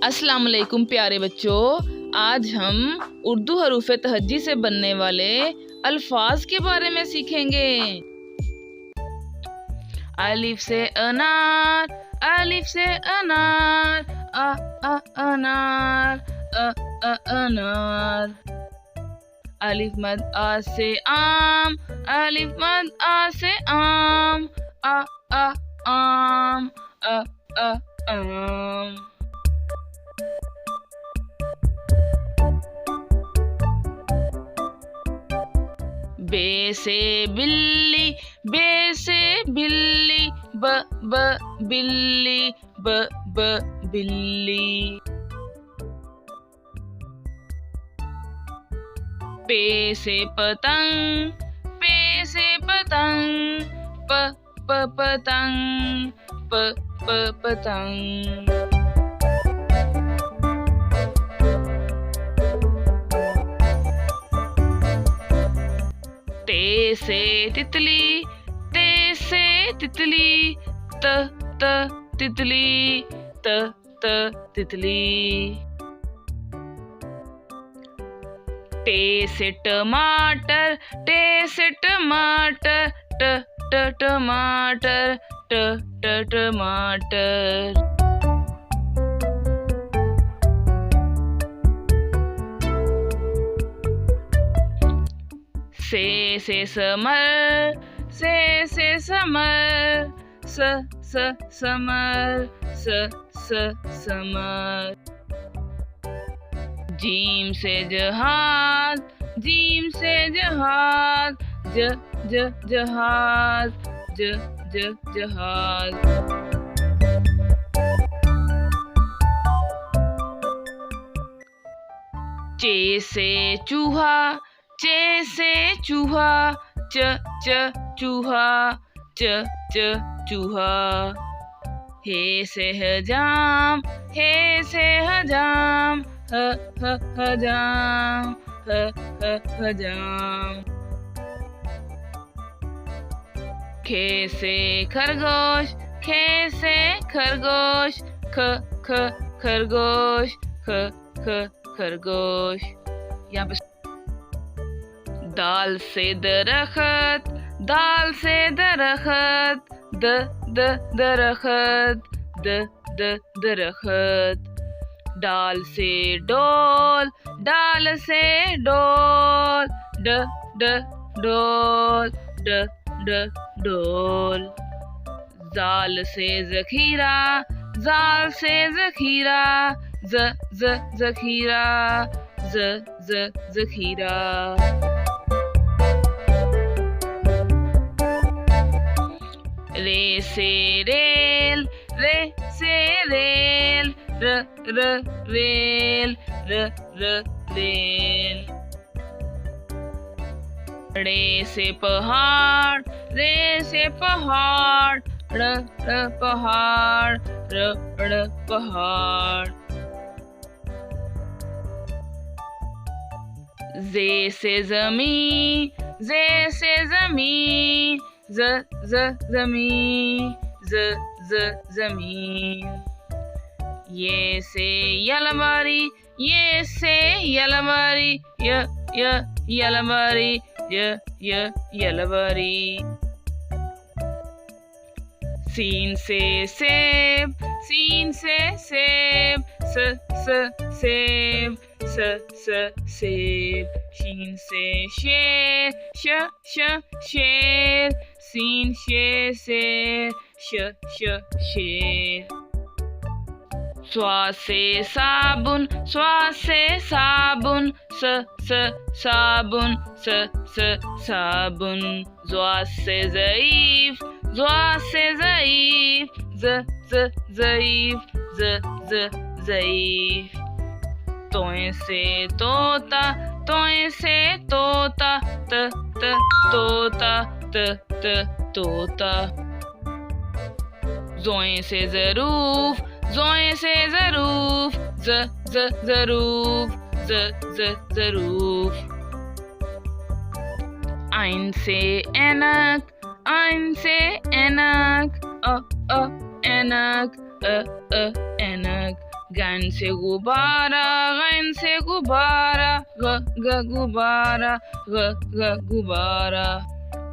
अस्सलाम वालेकुम प्यारे बच्चों, आज हम उर्दू हरूफ तहज्जी से बनने वाले अल्फाज के बारे में सीखेंगे। अलिफ से अनार, अलिफ से अनार, अनार, अनार। अलिफ मद आ से आम, अलिफ मद आ से आम, आम, आम। बे से बिल्ली, बे से बिल्ली, ब बिल्ली, ब बिल्ली। पे से पतंग, पे से पतंग, पतंग, पतंग। ते से तितली, ते से तितली, तितली, तितली। टे से टमाटर, टे से टमाटर, टमाटर, टमाटर। से समर, से समर, समर, समर। जीम से जहाज, जीम से जहाज, जहाज, जहाज। चे से चूहा, चे से चूहा, चूहा, चूहा। हे से हजाम, हे से हजाम, हजाम, हजाम। खे से खरगोश, खे से खरगोश, खरगोश, खरगोश। यहाँ पे दाल से दरखत, दाल से दरखत, दरखत, दरखत। डाल से डोल, डाल से डोल, डोल, डोल। जाल से जखीरा, जाल से जखीरा, जखीरा, जखीरा। रे से रेल, रे से रेल, रेल, रेल। रे से पहाड़, रे से पहाड़, पहाड़, पहाड़। जे से जमीन, जे से जमीन, जमीन, जमीन। ये से यलमारी, ये से यलमारी, यलमारी, यलमारी। सीन से सेब, सीन से सेब, सेब, सेब। शीन से शेर, शेर, सीन शेर, शेर। स्वा से साबुन, स्वा से साबुन, साबुन, साबुन। ज़्वा से ज़ईफ, ज़्वा से ज़ईफ, ज़ईफ, ज़ईफ। तोए से तोता, तोए से तोता, तोता, तोता। ज़ोए से ज़रूफ, ज़ोए से ज़रूफ, ज़रूफ, ज़रूफ। आइन से ऐनक, आइन से ऐनक, ऐनक, ऐनक। ऐनक। गैन से गुब्बारा, गैन से गुब्बारा, ग ग गुब्बारा, ग ग गुब्बारा।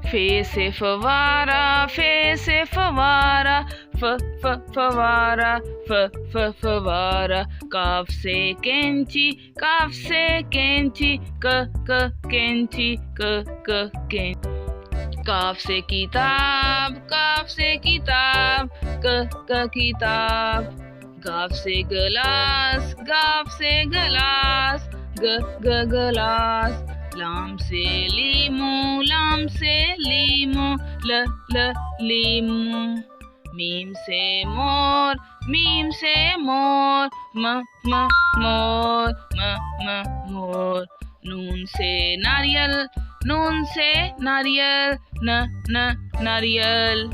फे से फवारा, फे से फवारा, फ फ फवारा, फ फ फवारा। काफ से कैंची, काफ से कैंची, क क कैंची, क क कैंची। काफ से किताब, काफ से किताब, क क किताब। गाफ से गलास, गाफ से गलास, ग ग गलास। लाम से लीमू, लाम से लीमू, ल ल लीमू। मीम से मोर, मीम से मोर, म म मोर, म म मोर। नून से नारियल, नून से नारियल, न न नारियल।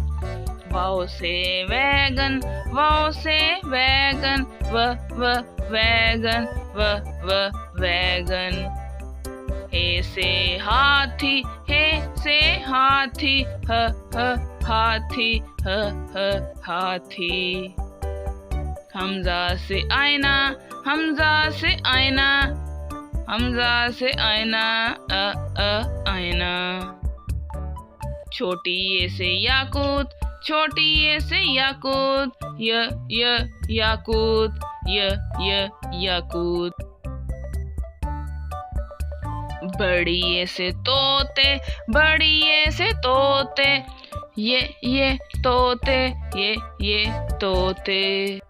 वाव से वैगन, वाव से वैगन, व व वैगन, व व वैगन। हे से हाथी, हे से हाथी, ह ह हाथी, ह ह हाथी। हमजा से आईना, हमजा से आईना, हमजा से आईना, आईना। छोटी ये से याकूत, छोटी ये से याकूत, य याकूत, य याकूत। बड़ी ये से तोते, बड़ी ये से तोते, ये तोते, ये तोते।